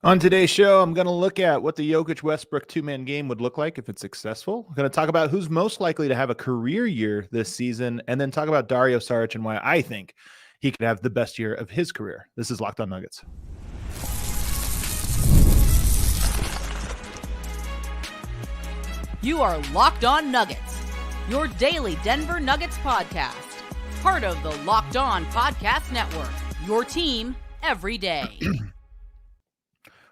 On today's show, I'm going to look at what the Jokic-Westbrook two-man game would look like if it's successful. I'm going to talk about who's most likely to have a career year this season, and then talk about Dario Saric and why I think he could have the best year of his career. This is Locked On Nuggets. You are Locked On Nuggets, your daily Denver Nuggets podcast. Part of the Locked On Podcast Network, your team every day.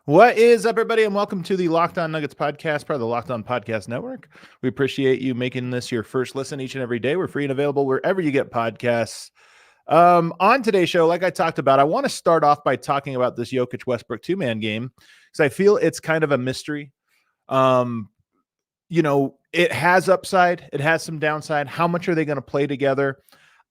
What is up, everybody, and welcome to the Locked On Nuggets podcast, part of the Locked On Podcast Network. We appreciate you making this your first listen each and every day. We're free and available wherever you get podcasts. On today's show, like I talked about, I want to start off by talking about this Jokic-Westbrook two-man game because I feel it's kind of a mystery. It has upside. It has some downside. How much are they going to play together?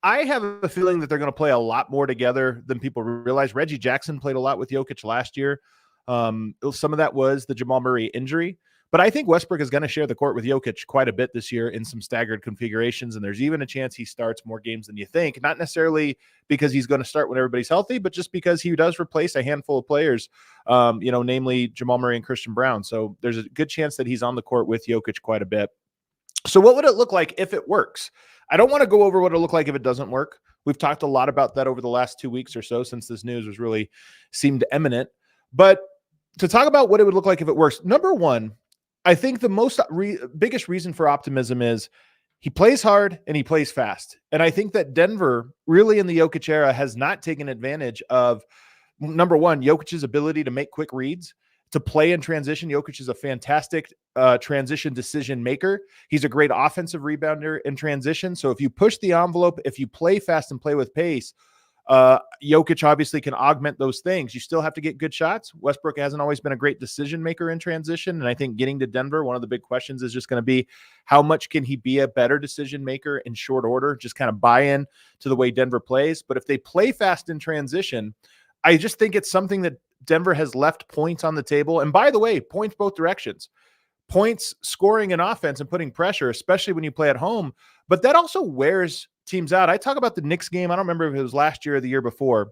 I have a feeling that they're going to play a lot more together than people realize. Reggie Jackson played a lot with Jokic last year. Some of that was the Jamal Murray injury, but I think Westbrook is going to share the court with Jokic quite a bit this year in some staggered configurations, and there's even a chance he starts more games than you think, not necessarily because he's going to start when everybody's healthy, but just because he does replace a handful of players, namely Jamal Murray and Christian Brown. So there's a good chance that he's on the court with Jokic quite a bit. So what would it look like if it works? I don't want to go over what it'll look like if it doesn't work. We've talked a lot about that over the last 2 weeks or so since this news was really seemed imminent. But to talk about what it would look like if it works, number one, I think the biggest reason for optimism is he plays hard and he plays fast. And I think that Denver really in the Jokic era has not taken advantage of, number one, Jokic's ability to make quick reads, to play in transition. Jokic is a fantastic transition decision maker. He's a great offensive rebounder in transition. So if you push the envelope, if you play fast and play with pace, Jokic obviously can augment those things. You still have to get good shots. Westbrook hasn't always been a great decision maker in transition. And I think getting to Denver, one of the big questions is just going to be how much can he be a better decision maker in short order, just kind of buy in to the way Denver plays. But if they play fast in transition, I just think it's something that Denver has left points on the table. And by the way, points both directions. Points scoring and offense and putting pressure, especially when you play at home. But that also wears teams out. I talk about the Knicks game. I don't remember if it was last year or the year before,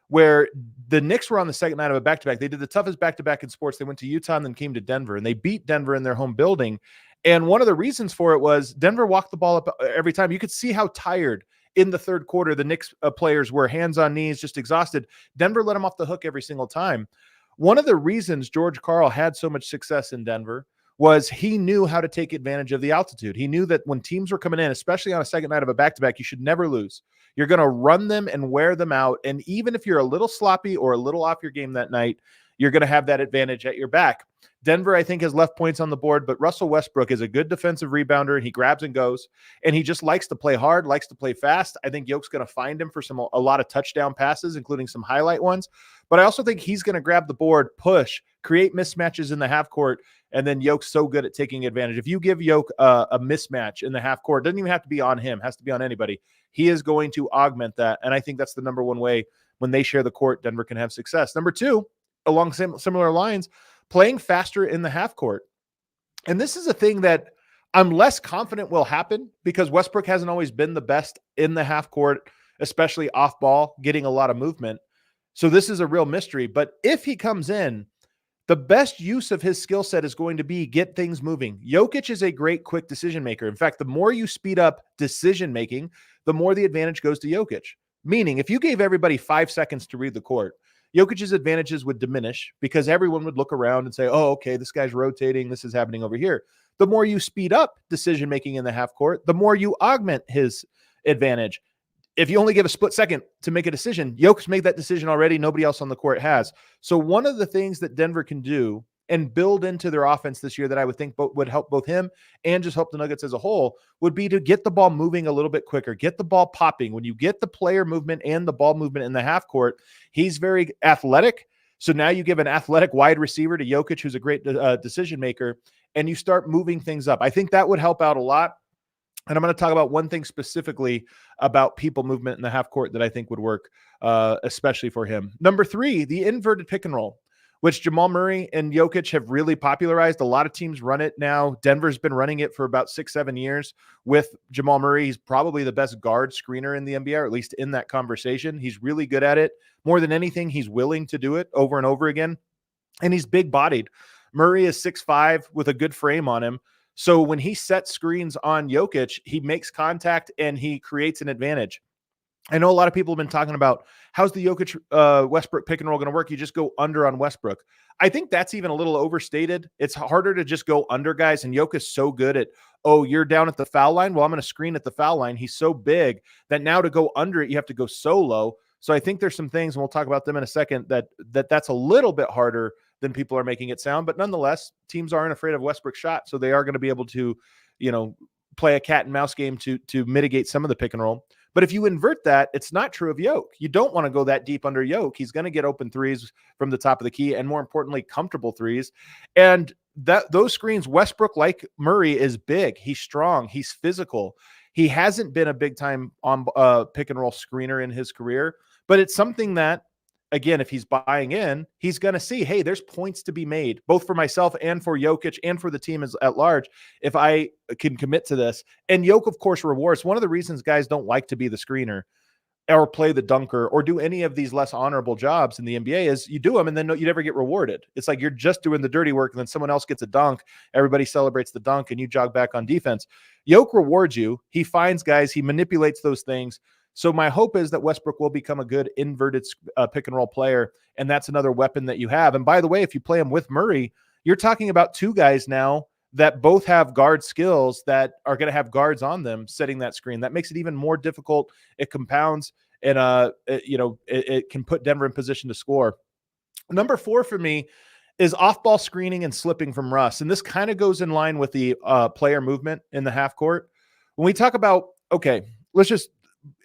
where the Knicks were on the second night of a back-to-back. They did the toughest back-to-back in sports. They went to Utah and then came to Denver, and they beat Denver in their home building. And one of the reasons for it was Denver walked the ball up every time. You could see how tired in the third quarter the Knicks players were, hands on knees, just exhausted. Denver let them off the hook every single time. One of the reasons George Karl had so much success in Denver was he knew how to take advantage of the altitude. He knew that when teams were coming in, especially on a second night of a back-to-back, you should never lose. You're going to run them and wear them out. And even if you're a little sloppy or a little off your game that night, you're going to have that advantage at your back. Denver, I think, has left points on the board, but Russell Westbrook is a good defensive rebounder, and he grabs and goes, and he just likes to play hard, likes to play fast. I think Yoke's going to find him for a lot of touchdown passes, including some highlight ones. But I also think he's going to grab the board, push, create mismatches in the half court, and then Yoke's so good at taking advantage. If you give Yoke a mismatch in the half court, it doesn't even have to be on him, it has to be on anybody. He is going to augment that, and I think that's the number one way when they share the court, Denver can have success. Number two, along similar lines, playing faster in the half court. And this is a thing that I'm less confident will happen because Westbrook hasn't always been the best in the half court, especially off ball, getting a lot of movement. So this is a real mystery. But if he comes in, the best use of his skill set is going to be get things moving. Jokic is a great quick decision maker. In fact, the more you speed up decision making, the more the advantage goes to Jokic. Meaning, if you gave everybody 5 seconds to read the court, Jokic's advantages would diminish because everyone would look around and say, oh, okay, this guy's rotating. This is happening over here. The more you speed up decision-making in the half court, the more you augment his advantage. If you only give a split second to make a decision, Jokic's made that decision already. Nobody else on the court has. So one of the things that Denver can do and build into their offense this year that I would think would help both him and just help the Nuggets as a whole would be to get the ball moving a little bit quicker, get the ball popping. When you get the player movement and the ball movement in the half court, he's very athletic. So now you give an athletic wide receiver to Jokic, who's a great decision maker, and you start moving things up. I think that would help out a lot. And I'm going to talk about one thing specifically about people movement in the half court that I think would work, especially for him. Number three, the inverted pick and roll, which Jamal Murray and Jokic have really popularized. A lot of teams run it now. Denver's been running it for about 6-7 years with Jamal Murray. He's probably the best guard screener in the NBA, or at least in that conversation. He's really good at it. More than anything, he's willing to do it over and over again. and he's big bodied. Murray is 6'5" with a good frame on him. So when he sets screens on Jokic, he makes contact and he creates an advantage. I know a lot of people have been talking about how's the Jokic Westbrook pick and roll going to work. You just go under on Westbrook. I think that's even a little overstated. It's harder to just go under guys, and Jokic's so good at, oh, you're down at the foul line. Well, I'm going to screen at the foul line. He's so big that now to go under it, you have to go solo. So I think there's some things, and we'll talk about them in a second, that's a little bit harder than people are making it sound. But nonetheless, teams aren't afraid of Westbrook's shot, so they are going to be able to, play a cat and mouse game to mitigate some of the pick and roll. But if you invert that, it's not true of Jokic. You don't want to go that deep under Jokic. He's going to get open threes from the top of the key, and more importantly, comfortable threes. And those screens, Westbrook, like Murray, is big. He's strong. He's physical. He hasn't been a big time on pick and roll screener in his career, but it's something that, again, if he's buying in, he's going to see, hey, there's points to be made, both for myself and for Jokic and for the team at large, if I can commit to this. And Jokic, of course, rewards. One of the reasons guys don't like to be the screener or play the dunker or do any of these less honorable jobs in the NBA is you do them and then you never get rewarded. It's like you're just doing the dirty work and then someone else gets a dunk. Everybody celebrates the dunk and you jog back on defense. Jokic rewards you. He finds guys. He manipulates those things. So my hope is that Westbrook will become a good inverted pick and roll player, and that's another weapon that you have. And by the way, if you play him with Murray, you're talking about two guys now that both have guard skills that are going to have guards on them setting that screen. That makes it even more difficult. It compounds, and it can put Denver in position to score. Number 4 for me is off-ball screening and slipping from Russ, and this kind of goes in line with the player movement in the half court. When we talk about, okay, let's just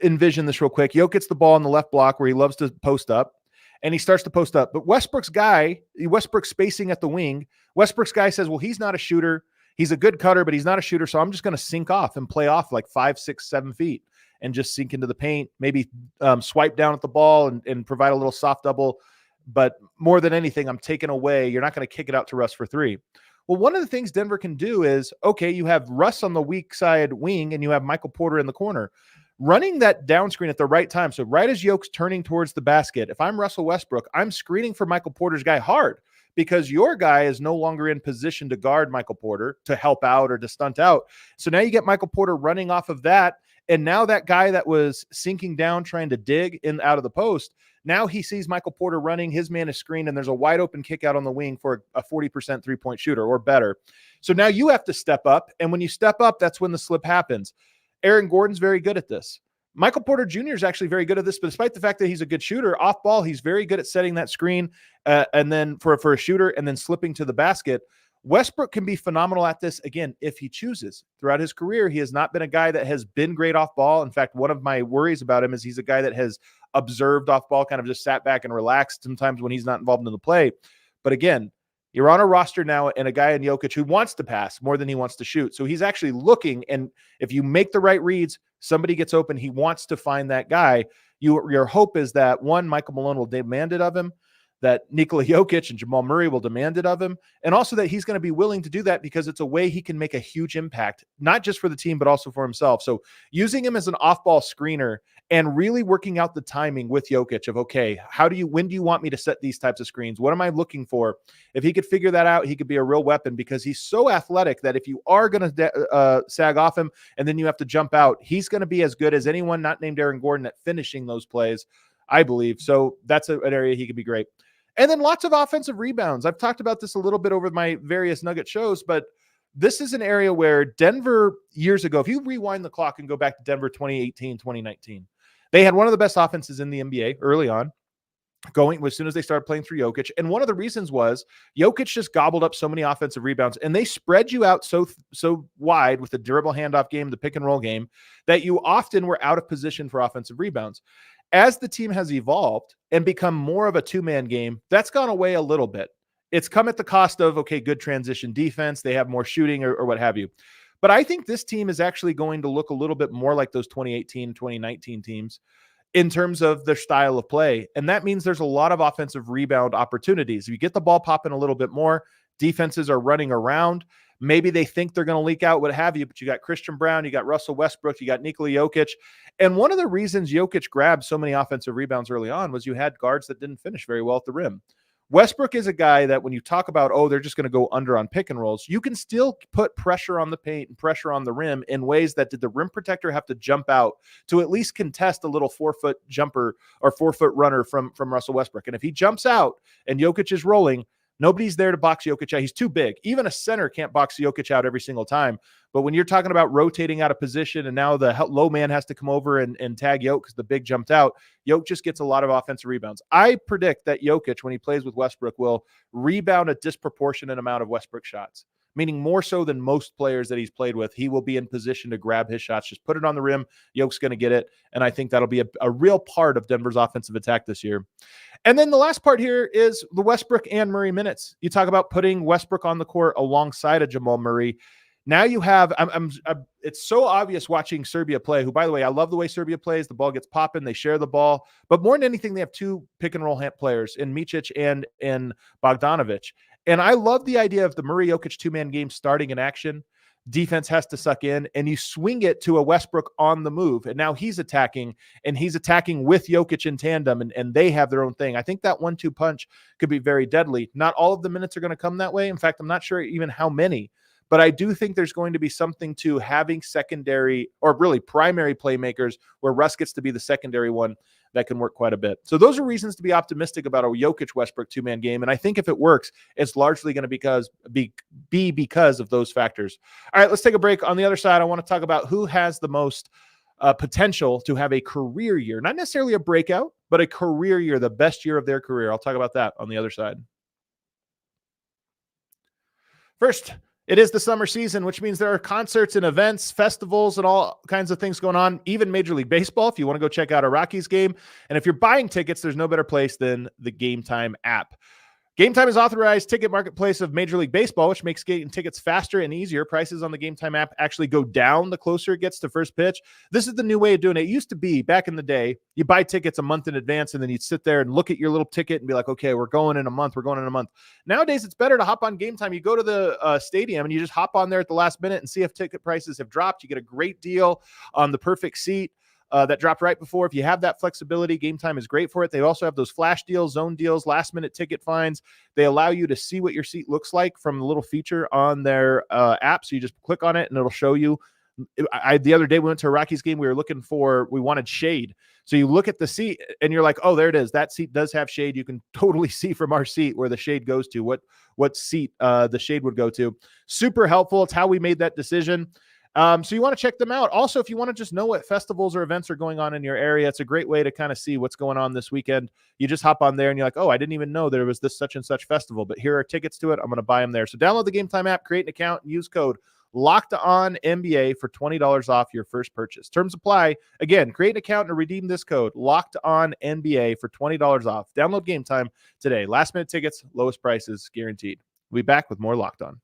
envision this real quick. Jokic gets the ball on the left block where he loves to post up, and he starts to post up. But Westbrook's spacing at the wing. Westbrook's guy says, well, he's not a shooter. He's a good cutter, but he's not a shooter. So I'm just going to sink off and play off like 5, 6, 7 feet and just sink into the paint, maybe swipe down at the ball and provide a little soft double. But more than anything, I'm taking away. You're not going to kick it out to Russ for 3. Well, one of the things Denver can do is, okay, you have Russ on the weak side wing and you have Michael Porter in the corner. Running that down screen at the right time. So right as Jokic's turning towards the basket, if I'm Russell Westbrook, I'm screening for Michael Porter's guy hard because your guy is no longer in position to guard Michael Porter, to help out or to stunt out. So now you get Michael Porter running off of that. And now that guy that was sinking down, trying to dig in out of the post, now he sees Michael Porter running, his man is screened, and there's a wide open kick out on the wing for a 40% 3-point shooter or better. So now you have to step up. And when you step up, that's when the slip happens. Aaron Gordon's very good at this. Michael Porter Jr. is actually very good at this, but despite the fact that he's a good shooter, off ball, he's very good at setting that screen and then for a shooter and then slipping to the basket. Westbrook can be phenomenal at this, again, if he chooses. Throughout his career, he has not been a guy that has been great off ball. In fact, one of my worries about him is he's a guy that has observed off ball, kind of just sat back and relaxed sometimes when he's not involved in the play. But again, you're on a roster now and a guy in Jokic who wants to pass more than he wants to shoot. So he's actually looking, and if you make the right reads, somebody gets open, he wants to find that guy. Your hope is that, one, Michael Malone will demand it of him, that Nikola Jokic and Jamal Murray will demand it of him, and also that he's going to be willing to do that because it's a way he can make a huge impact, not just for the team, but also for himself. So using him as an off-ball screener and really working out the timing with Jokic of, okay, when do you want me to set these types of screens? What am I looking for? If he could figure that out, he could be a real weapon because he's so athletic that if you are going to sag off him and then you have to jump out, he's going to be as good as anyone not named Aaron Gordon at finishing those plays, I believe. So that's an area he could be great. And then lots of offensive rebounds. I've talked about this a little bit over my various Nugget shows, but this is an area where Denver years ago, if you rewind the clock and go back to Denver 2018, 2019, they had one of the best offenses in the NBA early on, going as soon as they started playing through Jokic. And one of the reasons was Jokic just gobbled up so many offensive rebounds, and they spread you out so wide with the dribble handoff game, the pick and roll game, that you often were out of position for offensive rebounds. As the team has evolved and become more of a two-man game, that's gone away a little bit. It's come at the cost of, okay, good transition defense. They have more shooting or what have you. But I think this team is actually going to look a little bit more like those 2018, 2019 teams in terms of their style of play. And that means there's a lot of offensive rebound opportunities. If you get the ball popping a little bit more, defenses are running around. Maybe they think they're going to leak out, what have you, but you got Christian Brown, you got Russell Westbrook, you got Nikola Jokic. And one of the reasons Jokic grabbed so many offensive rebounds early on was you had guards that didn't finish very well at the rim. Westbrook is a guy that when you talk about, oh, they're just going to go under on pick and rolls, you can still put pressure on the paint and pressure on the rim in ways that did the rim protector have to jump out to at least contest a little 4-foot jumper or 4-foot runner from Russell Westbrook. And if he jumps out and Jokic is rolling, nobody's there to box Jokic out. He's too big. Even a center can't box Jokic out every single time. But when you're talking about rotating out of position and now the low man has to come over and tag Jokic because the big jumped out, Jokic just gets a lot of offensive rebounds. I predict that Jokic, when he plays with Westbrook, will rebound a disproportionate amount of Westbrook shots, meaning more so than most players that he's played with. He will be in position to grab his shots, just put it on the rim. Jokic's going to get it. And I think that'll be a real part of Denver's offensive attack this year. And then the last part here is the Westbrook and Murray minutes. You talk about putting Westbrook on the court alongside of Jamal Murray. Now you have, it's so obvious watching Serbia play, who, by the way, I love the way Serbia plays. The ball gets popping. They share the ball. But more than anything, they have two pick and roll players in Micic and in Bogdanovic. And I love the idea of the Murray-Jokic two-man game starting in action. Defense has to suck in, and you swing it to a Westbrook on the move. And now he's attacking, and he's attacking with Jokic in tandem, and they have their own thing. I think that 1-2 punch could be very deadly. Not all of the minutes are going to come that way. In fact, I'm not sure even how many. But I do think there's going to be something to having secondary or really primary playmakers where Russ gets to be the secondary one that can work quite a bit. So those are reasons to be optimistic about a Jokic-Westbrook two-man game. And I think if it works, it's largely going to be because of those factors. All right, let's take a break. On the other side, I want to talk about who has the most potential to have a career year. Not necessarily a breakout, but a career year, the best year of their career. I'll talk about that on the other side. First, it is the summer season, which means there are concerts and events, festivals, and all kinds of things going on, even Major League Baseball, if you want to go check out a Rockies game. And if you're buying tickets, there's no better place than the Game Time app. Game Time is authorized ticket marketplace of Major League Baseball, which makes getting tickets faster and easier. Prices on the Game Time app actually go down the closer it gets to first pitch. This is the new way of doing it. It used to be, back in the day, you buy tickets a month in advance, and then you'd sit there and look at your little ticket and be like, okay, we're going in a month. Nowadays, it's better to hop on Game Time. You go to the stadium, and you just hop on there at the last minute and see if ticket prices have dropped. You get a great deal on the perfect seat. That dropped right before. If you have that flexibility, Game Time is great for it. They also have those flash deals, zone deals, last minute ticket finds. They allow you to see what your seat looks like from the little feature on their app. So you just click on it and it'll show you. The other day we went to a Rockies game. We wanted shade. So you look at the seat and you're like, oh, there it is. That seat does have shade. You can totally see from our seat where the shade goes to, what seat the shade would go to. Super helpful. It's how we made that decision. So you want to check them out. Also, if you want to just know what festivals or events are going on in your area, it's a great way to kind of see what's going on this weekend. You just hop on there and you're like, oh, I didn't even know there was this such and such festival, but here are tickets to it. I'm going to buy them there. So download the Game Time app, create an account, and use code LOCKEDONNBA for $20 off your first purchase. Terms apply. Again, create an account and redeem this code LOCKEDONNBA for $20 off. Download Game Time today. Last minute tickets, lowest prices guaranteed. We'll be back with more Locked On.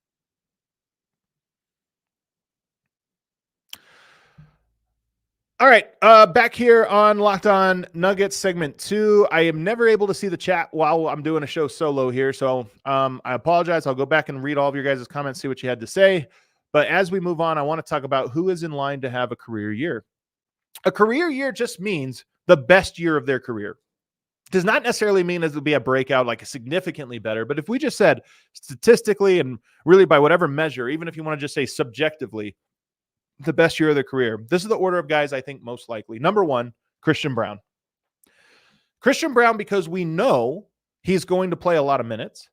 All right, back here on Locked On Nuggets segment 2. I am never able to see the chat while I'm doing a show solo here, so I apologize. I'll go back and read all of your guys' comments, see what you had to say. But as we move on, I want to talk about who is in line to have a career year. A career year just means the best year of their career. Does not necessarily mean it'll be a breakout, like a significantly better. But if we just said statistically and really by whatever measure, even if you want to just say subjectively, the best year of their career, this is the order of guys I think most likely. Number 1, Christian Braun. Christian Braun, because we know he's going to play a lot of minutes.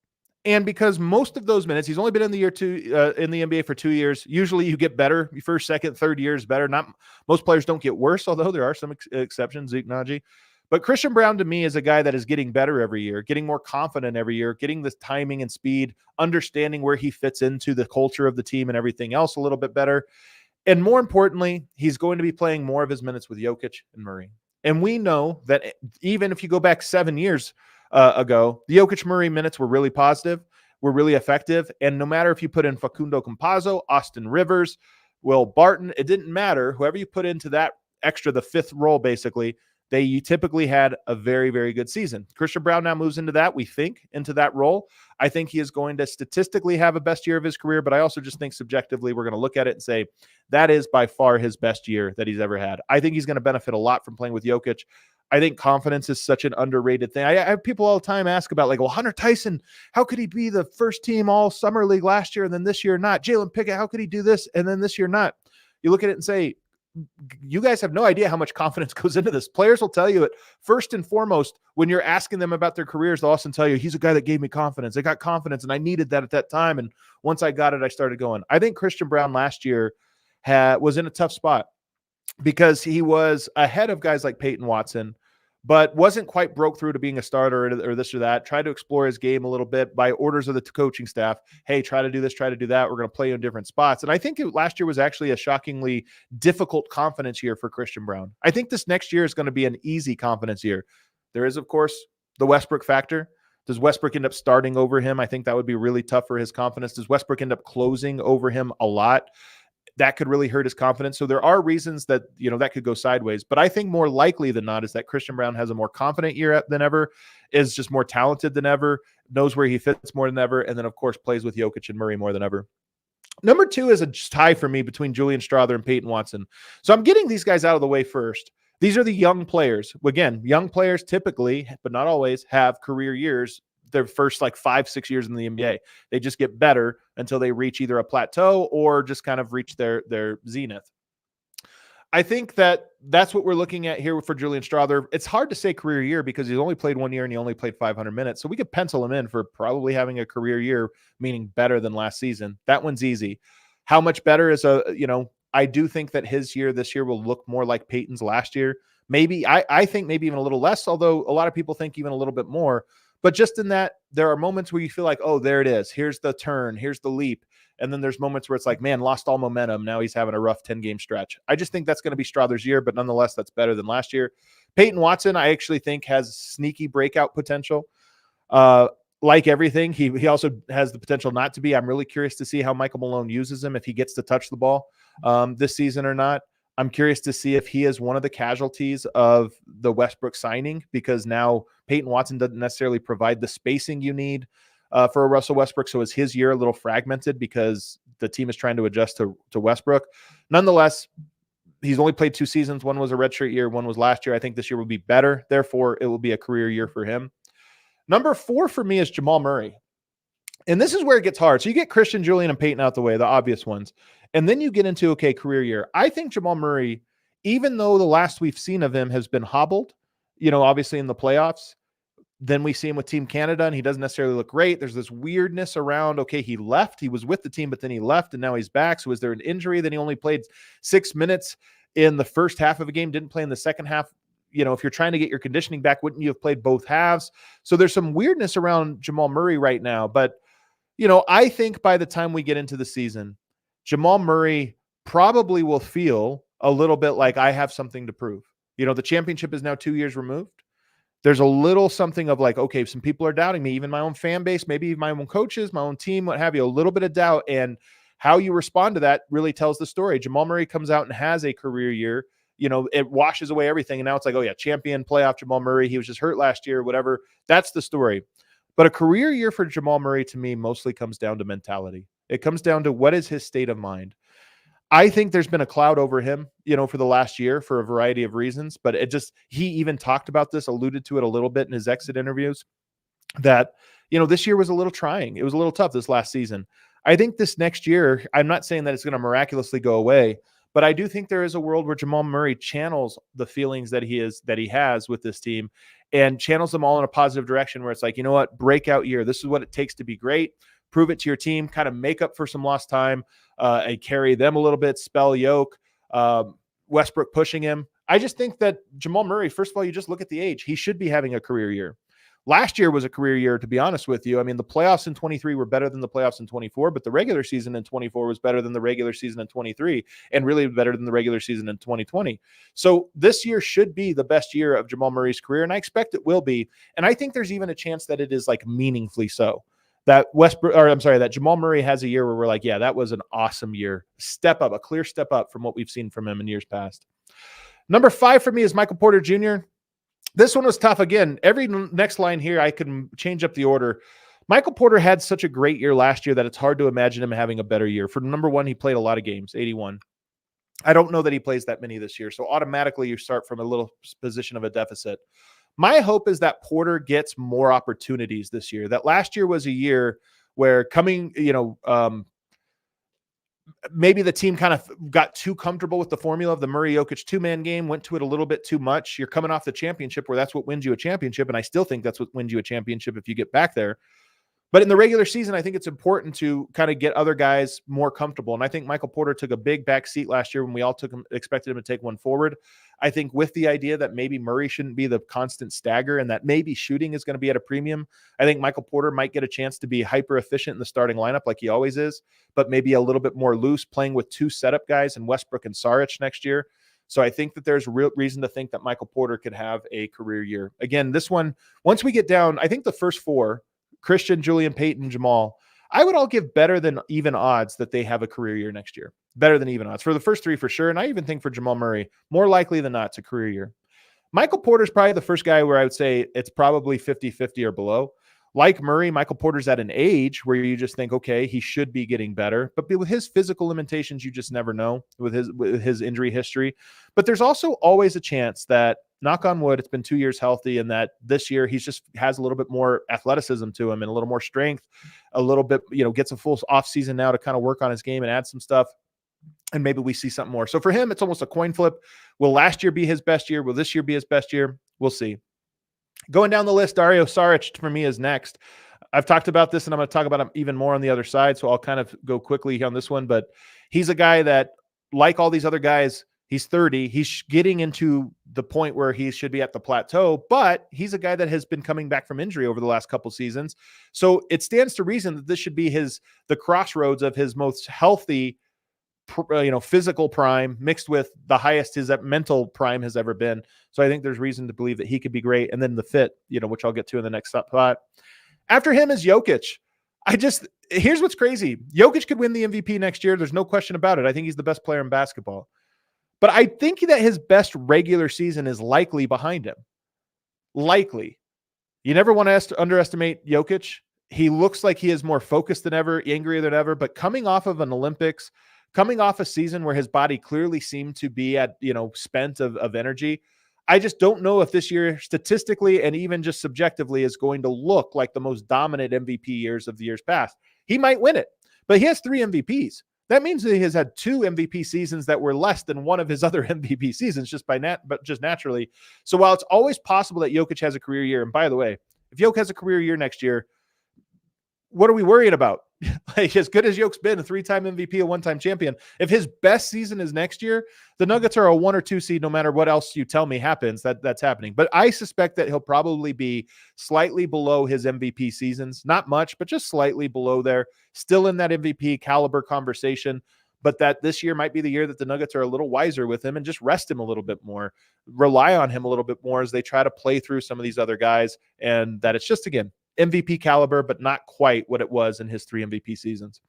And because most of those minutes, he's only been in the NBA for 2 years. Usually you get better. Your first, second, third year is better. Not most players don't get worse, although there are some exceptions, Zeke Naji. But Christian Braun to me is a guy that is getting better every year, getting more confident every year, getting this timing and speed, understanding where he fits into the culture of the team and everything else a little bit better. And more importantly, he's going to be playing more of his minutes with Jokic and Murray. And we know that even if you go back 7 years ago, the Jokic-Murray minutes were really positive, were really effective. And no matter if you put in Facundo Campazzo, Austin Rivers, Will Barton, it didn't matter. Whoever you put into that extra, the fifth role, basically, they typically had a very, very good season. Christian Braun now moves into that, we think, into that role. I think he is going to statistically have a best year of his career, but I also just think subjectively we're going to look at it and say that is by far his best year that he's ever had. I think he's going to benefit a lot from playing with Jokic. I think confidence is such an underrated thing. I have people all the time ask about like, well, Hunter Tyson, how could he be the first team all summer league last year and then this year not? Jalen Pickett, how could he do this and then this year not? You look at it and say, you guys have no idea how much confidence goes into this. Players will tell you it first and foremost when you're asking them about their careers. They'll often tell you, he's a guy that gave me confidence. I got confidence and I needed that at that time. And once I got it, I started going. I think Christian Braun last year was in a tough spot because he was ahead of guys like Peyton Watson, but wasn't quite broke through to being a starter or this or that. Tried to explore his game a little bit by orders of the coaching staff. Hey, try to do this, try to do that. We're going to play you in different spots. And I think last year was actually a shockingly difficult confidence year for Christian Braun. I think this next year is going to be an easy confidence year. There is, of course, the Westbrook factor. Does Westbrook end up starting over him? I think that would be really tough for his confidence. Does Westbrook end up closing over him a lot? That could really hurt his confidence. So there are reasons that, that could go sideways. But I think more likely than not is that Christian Braun has a more confident year than ever, is just more talented than ever, knows where he fits more than ever, and then, of course, plays with Jokic and Murray more than ever. Number 2 is a tie for me between Julian Strawther and Peyton Watson. So I'm getting these guys out of the way first. These are the young players. Again, young players typically, but not always, have career years their first 5-6 years in the NBA. They just get better until they reach either a plateau or just kind of reach their zenith. I think that's what we're looking at here for Julian Strawther. It's hard to say career year because he's only played 1 year and he only played 500 minutes. So we could pencil him in for probably having a career year, meaning better than last season. That one's easy. How much better is I do think that his year this year will look more like Peyton's last year. Maybe, I think maybe even a little less, although a lot of people think even a little bit more. But just in that, there are moments where you feel like, oh, there it is. Here's the turn. Here's the leap. And then there's moments where it's like, man, lost all momentum. Now he's having a rough 10-game stretch. I just think that's going to be Strawther's year, but nonetheless, that's better than last year. Peyton Watson, I actually think has sneaky breakout potential. Like everything, he also has the potential not to be. I'm really curious to see how Michael Malone uses him, if he gets to touch the ball this season or not. I'm curious to see if he is one of the casualties of the Westbrook signing, because now Peyton Watson doesn't necessarily provide the spacing you need for a Russell Westbrook. So is his year a little fragmented because the team is trying to adjust to Westbrook? Nonetheless, he's only played 2 seasons. One was a redshirt year. One was last year. I think this year will be better. Therefore, it will be a career year for him. Number 4 for me is Jamal Murray. And this is where it gets hard. So you get Christian, Julian, and Peyton out the way, the obvious ones. And then you get into, okay, career year. I think Jamal Murray, even though the last we've seen of him has been hobbled, obviously in the playoffs, then we see him with Team Canada and he doesn't necessarily look great. There's this weirdness around, okay, he left. He was with the team, but then he left and now he's back. So is there an injury? Then he only played 6 minutes in the first half of a game, didn't play in the second half. If you're trying to get your conditioning back, wouldn't you have played both halves? So there's some weirdness around Jamal Murray right now. But, I think by the time we get into the season, Jamal Murray probably will feel a little bit like I have something to prove. The championship is now 2 years removed. There's a little something of like, okay, some people are doubting me, even my own fan base, maybe my own coaches, my own team, what have you, a little bit of doubt. And how you respond to that really tells the story. Jamal Murray comes out and has a career year. It washes away everything. And now it's like, oh yeah, champion, playoff Jamal Murray. He was just hurt last year, whatever. That's the story. But a career year for Jamal Murray to me mostly comes down to mentality. It comes down to what is his state of mind. I think there's been a cloud over him, for the last year for a variety of reasons, but he even talked about this, alluded to it a little bit in his exit interviews, that, this year was a little trying. It was a little tough this last season. I think this next year, I'm not saying that it's going to miraculously go away, but I do think there is a world where Jamal Murray channels the feelings that he has with this team and channels them all in a positive direction where it's like, breakout year. This is what it takes to be great. Prove it to your team, kind of make up for some lost time and carry them a little bit, spell Yoke, Westbrook pushing him. I just think that Jamal Murray, first of all, you just look at the age. He should be having a career year. Last year was a career year, to be honest with you. I mean, the playoffs in 23 were better than the playoffs in 24, but the regular season in 24 was better than the regular season in 23 and really better than the regular season in 2020. So this year should be the best year of Jamal Murray's career, and I expect it will be. And I think there's even a chance that it is meaningfully so. That Jamal Murray has a year where we're like, yeah, that was an awesome year. Step up, a clear step up from what we've seen from him in years past. Number 5 for me is Michael Porter Jr. This one was tough. Again, every next line here, I can change up the order. Michael Porter had such a great year last year that it's hard to imagine him having a better year. For number 1, he played a lot of games, 81. I don't know that he plays that many this year. So automatically you start from a little position of a deficit. My hope is that Porter gets more opportunities this year. That last year was a year where maybe the team kind of got too comfortable with the formula of the Murray Jokic 2-man game, went to it a little bit too much. You're coming off the championship where that's what wins you a championship. And I still think that's what wins you a championship if you get back there. But in the regular season, I think it's important to kind of get other guys more comfortable. And I think Michael Porter took a big back seat last year when we all expected him to take one forward. I think with the idea that maybe Murray shouldn't be the constant stagger and that maybe shooting is going to be at a premium, I think Michael Porter might get a chance to be hyper efficient in the starting lineup like he always is, but maybe a little bit more loose, playing with two setup guys in Westbrook and Saric next year. So I think that there's real reason to think that Michael Porter could have a career year. Again, this one, once we get down, I think the first four, Christian, Julian, Peyton, Jamal, I would all give better than even odds that they have a career year next year. Better than even odds. For the first three, for sure. And I even think for Jamal Murray, more likely than not, it's a career year. Michael Porter's probably the first guy where I would say it's probably 50-50 or below. Like Murray, Michael Porter's at an age where you just think, okay, he should be getting better. But with his physical limitations, you just never know with his injury history. But there's also always a chance that, knock on wood, it's been 2 years healthy, and that this year he's just has a little bit more athleticism to him and a little more strength, a little bit, gets a full off season now to kind of work on his game and add some stuff. And maybe we see something more. So for him, it's almost a coin flip. Will last year be his best year? Will this year be his best year? We'll see. Going down the list, Dario Saric for me is next. I've talked about this, and I'm going to talk about him even more on the other side, so I'll kind of go quickly on this one. But he's a guy that, like all these other guys, he's 30. He's getting into the point where he should be at the plateau, but he's a guy that has been coming back from injury over the last couple seasons. So it stands to reason that this should be the crossroads of his most healthy, physical prime mixed with the highest his mental prime has ever been. So I think there's reason to believe that he could be great. And then the fit, which I'll get to in the next spot. After him is Jokic. Here's what's crazy. Jokic could win the MVP next year. There's no question about it. I think he's the best player in basketball. But I think that his best regular season is likely behind him. Likely. You never want to underestimate Jokic. He looks like he is more focused than ever, angrier than ever, but coming off of an Olympics, coming off a season where his body clearly seemed to be at, spent of energy, I just don't know if this year statistically and even just subjectively is going to look like the most dominant MVP years of the years past. He might win it, but he has 3 MVPs. That means that he has had 2 MVP seasons that were less than one of his other MVP seasons just naturally. So while it's always possible that Jokic has a career year, and by the way, if Jokic has a career year next year, what are we worried about? Like, as good as Jokic's been, a 3-time MVP, a 1-time champion, if his best season is next year, the Nuggets are a 1 or 2 seed no matter what else you tell me happens. That's happening. But I suspect that he'll probably be slightly below his MVP seasons. Not much, but just slightly below there. Still in that MVP caliber conversation. But that this year might be the year that the Nuggets are a little wiser with him and just rest him a little bit more, rely on him a little bit more as they try to play through some of these other guys. And that it's just, again, MVP caliber, but not quite what it was in his 3 MVP seasons.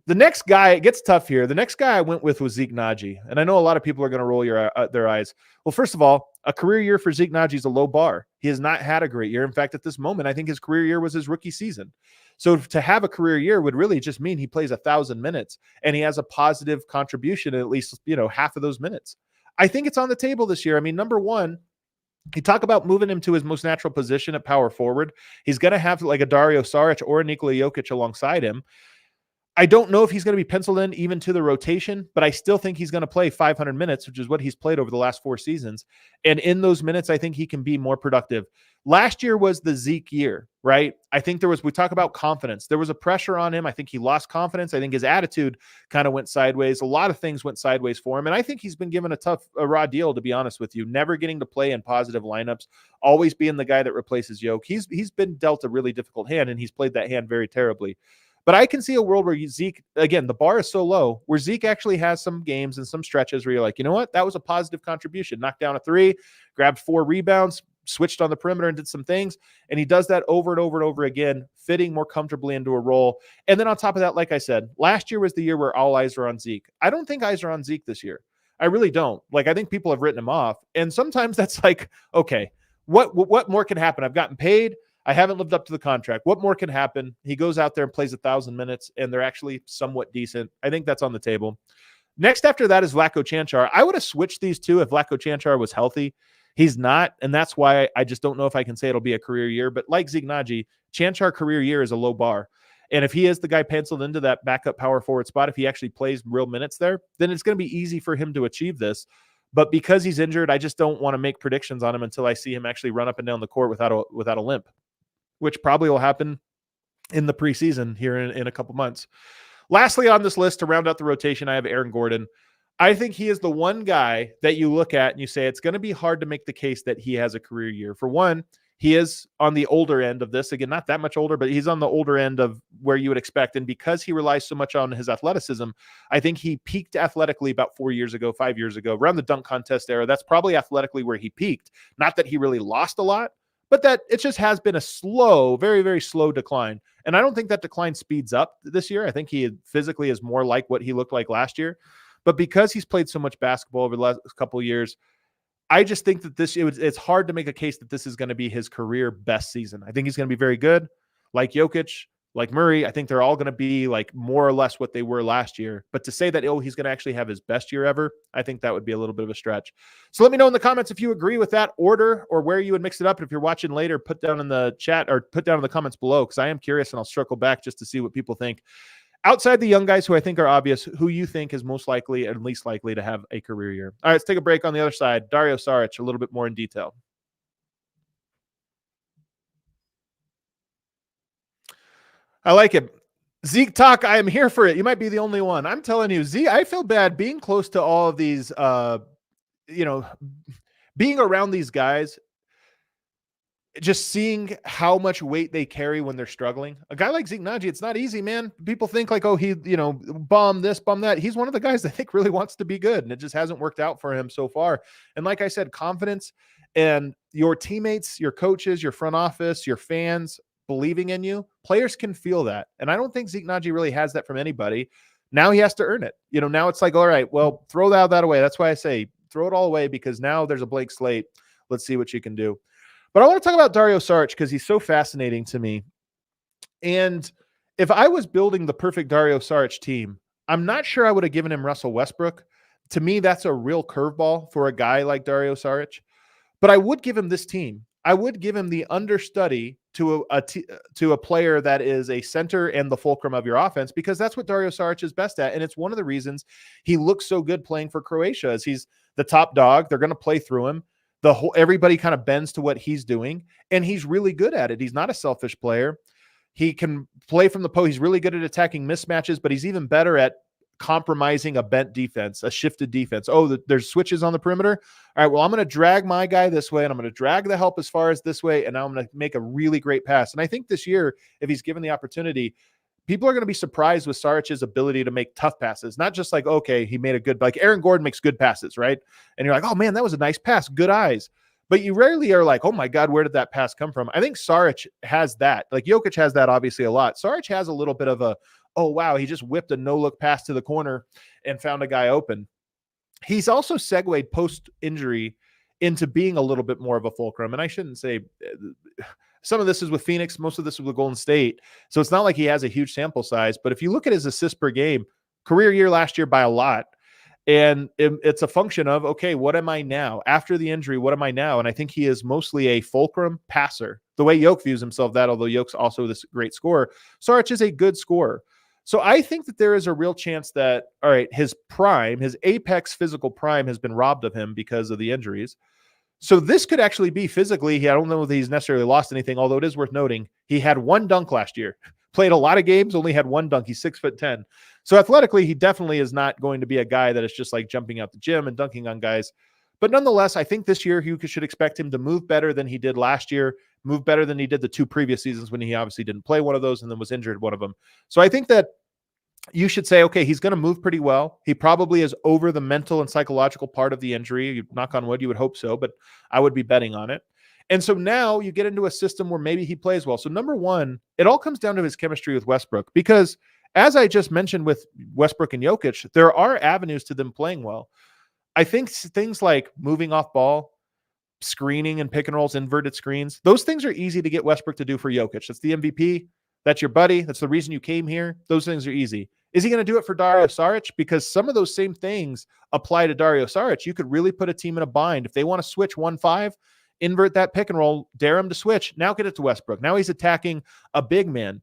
The next guy, it gets tough here. The next guy I went with was Zeke Naji. And I know a lot of people are going to roll their eyes. Well, first of all, a career year for Zeke Naji is a low bar. He has not had a great year. In fact, at this moment, I think his career year was his rookie season. So to have a career year would really just mean he plays 1,000 minutes and he has a positive contribution in at least, half of those minutes. I think it's on the table this year. I mean, number one, you talk about moving him to his most natural position at power forward. He's going to have like a Dario Saric or a Nikola Jokic alongside him. I don't know if he's going to be penciled in even to the rotation, but I still think he's going to play 500 minutes, which is what he's played over the last 4 seasons. And in those minutes, I think he can be more productive. Last year was the Zeke year, right? I think we talk about confidence. There was a pressure on him. I think he lost confidence. I think his attitude kind of went sideways. A lot of things went sideways for him. And I think he's been given a raw deal, to be honest with you, never getting to play in positive lineups, always being the guy that replaces Jokic. He's been dealt a really difficult hand, and he's played that hand very terribly. But I can see a world where Zeke, again, the bar is so low, where Zeke actually has some games and some stretches where you're like, you know what? That was a positive contribution. Knocked down a 3, grabbed 4 rebounds, switched on the perimeter and did some things. And he does that over and over and over again, fitting more comfortably into a role. And then on top of that, like I said, last year was the year where all eyes are on Zeke. I don't think eyes are on Zeke this year. I really don't. Like, I think people have written him off. And sometimes that's like, okay, what more can happen? I've gotten paid. I haven't lived up to the contract. What more can happen? He goes out there and plays 1,000 minutes, and they're actually somewhat decent. I think that's on the table. Next after that is Vlatko Čančar. I would have switched these two if Vlatko Čančar was healthy. He's not, and that's why I just don't know if I can say it'll be a career year. But like Zignagi, Čančar career year is a low bar. And if he is the guy penciled into that backup power forward spot, if he actually plays real minutes there, then it's going to be easy for him to achieve this. But because he's injured, I just don't want to make predictions on him until I see him actually run up and down the court without a limp, which probably will happen in the preseason here in a couple months. Lastly on this list, to round out the rotation, I have Aaron Gordon. I think he is the one guy that you look at and you say it's going to be hard to make the case that he has a career year. For one, he is on the older end of this. Again, not that much older, but he's on the older end of where you would expect. And because he relies so much on his athleticism, I think he peaked athletically about 5 years ago, around the dunk contest era. That's probably athletically where he peaked. Not that he really lost a lot, but that it just has been a slow, very, very slow decline. And I don't think that decline speeds up this year. I think he physically is more like what he looked like last year. But because he's played so much basketball over the last couple of years, I just think that it's hard to make a case that this is going to be his career best season. I think he's going to be very good, like Jokic, like Murray. I think they're all going to be like more or less what they were last year. But to say that, he's going to actually have his best year ever, I think that would be a little bit of a stretch. So let me know in the comments if you agree with that order or where you would mix it up. And if you're watching later, put down in the chat or put down in the comments below, because I am curious and I'll circle back just to see what people think. Outside the young guys who I think are obvious, who you think is most likely and least likely to have a career year. All right, let's take a break. On the other side, Dario Saric, a little bit more in detail. I like it. Zeke talk, I am here for it. You might be the only one. I'm telling you, Zeke, I feel bad being close to all of these, being around these guys, just seeing how much weight they carry when they're struggling. A guy like Zignagi, it's not easy, man. People think like, oh, he, bum this, bum that. He's one of the guys I think really wants to be good, and it just hasn't worked out for him so far. And like I said, confidence and your teammates, your coaches, your front office, your fans believing in you, players can feel that. And I don't think Zignagi really has that from anybody. Now he has to earn it. Now it's like, all right, well, throw that away. That's why I say throw it all away, because now there's a blank slate. Let's see what you can do. But I want to talk about Dario Saric because he's so fascinating to me. And if I was building the perfect Dario Saric team, I'm not sure I would have given him Russell Westbrook. To me, that's a real curveball for a guy like Dario Saric. But I would give him this team. I would give him the understudy to a player that is a center and the fulcrum of your offense, because that's what Dario Saric is best at. And it's one of the reasons he looks so good playing for Croatia, is he's the top dog. They're going to play through him. Everybody kind of bends to what he's doing, and he's really good at it. He's not a selfish player. He can play from the post. He's really good at attacking mismatches, but he's even better at compromising a bent defense, a shifted defense. Oh, there's switches on the perimeter. All right, well, I'm going to drag my guy this way, and I'm going to drag the help as far as this way, and now I'm going to make a really great pass. And I think this year, if he's given the opportunity, people are going to be surprised with Saric's ability to make tough passes. Not just like, okay, he made a good, like Aaron Gordon makes good passes, right? And you're like, oh man, that was a nice pass. Good eyes. But you rarely are like, oh my God, where did that pass come from? I think Saric has that. Like Jokic has that obviously a lot. Saric has a little bit of a, oh wow, he just whipped a no-look pass to the corner and found a guy open. He's also segued post-injury into being a little bit more of a fulcrum. And I shouldn't say some of this is with Phoenix. Most of this is with Golden State. So it's not like he has a huge sample size. But if you look at his assists per game, career year last year by a lot. And it's a function of, okay, what am I now? After the injury, what am I now? And I think he is mostly a fulcrum passer. The way Jokic views himself, that although Jokic's also this great scorer, Saric is a good scorer. So I think that there is a real chance that, all right, his prime, his apex physical prime has been robbed of him because of the injuries. So this could actually be physically, I don't know if he's necessarily lost anything, although it is worth noting, he had one dunk last year. Played a lot of games, only had one dunk. He's 6'10". So athletically, he definitely is not going to be a guy that is just like jumping out the gym and dunking on guys. But nonetheless, I think this year you should expect him to move better than he did last year, move better than he did the two previous seasons when he obviously didn't play one of those and then was injured one of them. So I think that you should say, okay, he's going to move pretty well. He probably is over the mental and psychological part of the injury. Knock on wood, you would hope so, but I would be betting on it. And so now you get into a system where maybe he plays well. So number one, it all comes down to his chemistry with Westbrook, because as I just mentioned with Westbrook and Jokic, there are avenues to them playing well. I think things like moving off ball, screening and pick and rolls, inverted screens, those things are easy to get Westbrook to do for Jokic. That's the MVP. That's your buddy. That's the reason you came here. Those things are easy. Is he going to do it for Dario Saric? Because some of those same things apply to Dario Saric. You could really put a team in a bind. If they want to switch 1-5, invert that pick and roll, dare him to switch. Now get it to Westbrook. Now he's attacking a big man.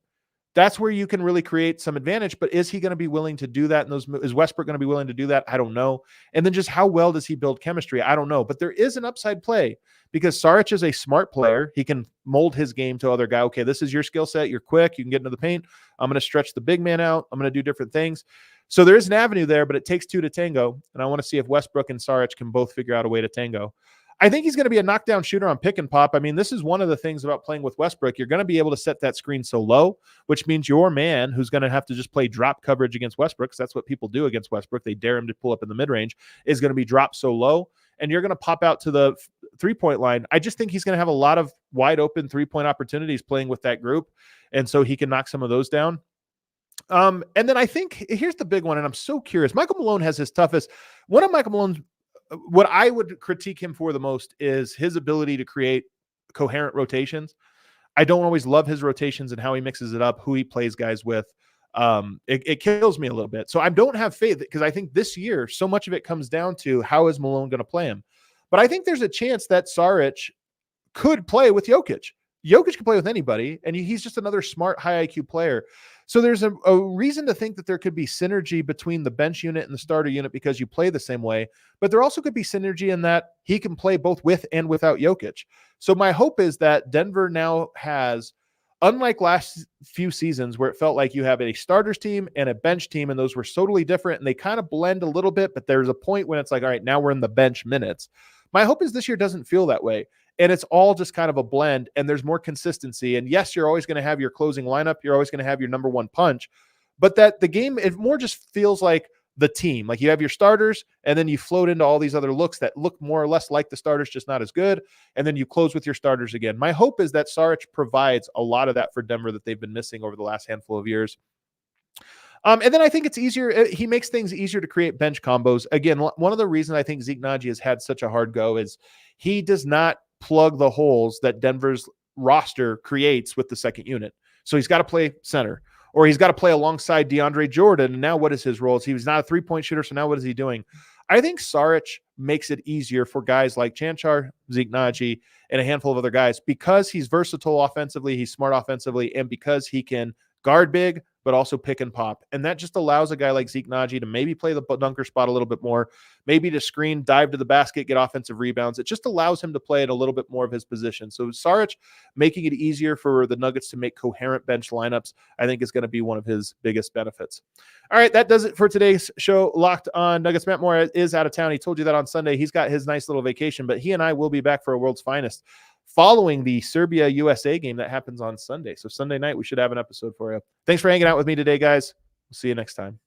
That's where you can really create some advantage. But is he going to be willing to do that? Is Westbrook going to be willing to do that? I don't know. And then just how well does he build chemistry? I don't know. But there is an upside play because Saric is a smart player. He can mold his game to other guy. Okay, this is your skill set. You're quick. You can get into the paint. I'm going to stretch the big man out. I'm going to do different things. So there is an avenue there, but it takes two to tango. And I want to see if Westbrook and Saric can both figure out a way to tango. I think he's going to be a knockdown shooter on pick and pop. I mean, this is one of the things about playing with Westbrook. You're going to be able to set that screen so low, which means your man, who's going to have to just play drop coverage against Westbrook, because that's what people do against Westbrook. They dare him to pull up in the mid-range, is going to be dropped so low, and you're going to pop out to the three-point line. I just think he's going to have a lot of wide open three-point opportunities playing with that group, and so he can knock some of those down. And then I think here's the big one, and I'm so curious. Michael Malone has his toughest. One of Michael Malone's what I would critique him for the most is his ability to create coherent rotations. I don't always love his rotations and how he mixes it up, who he plays guys with. It kills me a little bit. So I don't have faith because I think this year, so much of it comes down to how is Malone going to play him. But I think there's a chance that Saric could play with Jokic. Jokic can play with anybody, and he's just another smart, high IQ player. So there's a reason to think that there could be synergy between the bench unit and the starter unit because you play the same way, but there also could be synergy in that he can play both with and without Jokic. So my hope is that Denver now has, unlike last few seasons where it felt like you have a starters team and a bench team, and those were totally different, and they kind of blend a little bit, but there's a point when it's like, all right, now we're in the bench minutes. My hope is this year doesn't feel that way. And it's all just kind of a blend, and there's more consistency. And yes, you're always going to have your closing lineup. You're always going to have your number one punch. But that the game, it more just feels like the team. Like you have your starters, and then you float into all these other looks that look more or less like the starters, just not as good. And then you close with your starters again. My hope is that Saric provides a lot of that for Denver that they've been missing over the last handful of years. And then I think it's easier. He makes things easier to create bench combos. Again, one of the reasons I think Zeke Nnaji has had such a hard go is he does not plug the holes that Denver's roster creates with the second unit. So he's got to play center, or he's got to play alongside DeAndre Jordan. And now what is his role? He was not a three-point shooter, so now what is he doing? I think Saric makes it easier for guys like Chanchar, Zeke Nnaji, and a handful of other guys because he's versatile offensively, he's smart offensively, and because he can guard big, but also pick and pop. And that just allows a guy like Zeke Nnaji to maybe play the dunker spot a little bit more, maybe to screen, dive to the basket, get offensive rebounds. It just allows him to play at a little bit more of his position. So Saric making it easier for the Nuggets to make coherent bench lineups, I think is going to be one of his biggest benefits. All right, that does it for today's show. Locked on Nuggets. Matt Moore is out of town. He told you that on Sunday. He's got his nice little vacation, but he and I will be back for a World's Finest following the Serbia-USA game that happens on Sunday. So Sunday night, we should have an episode for you. Thanks for hanging out with me today, guys. We'll see you next time.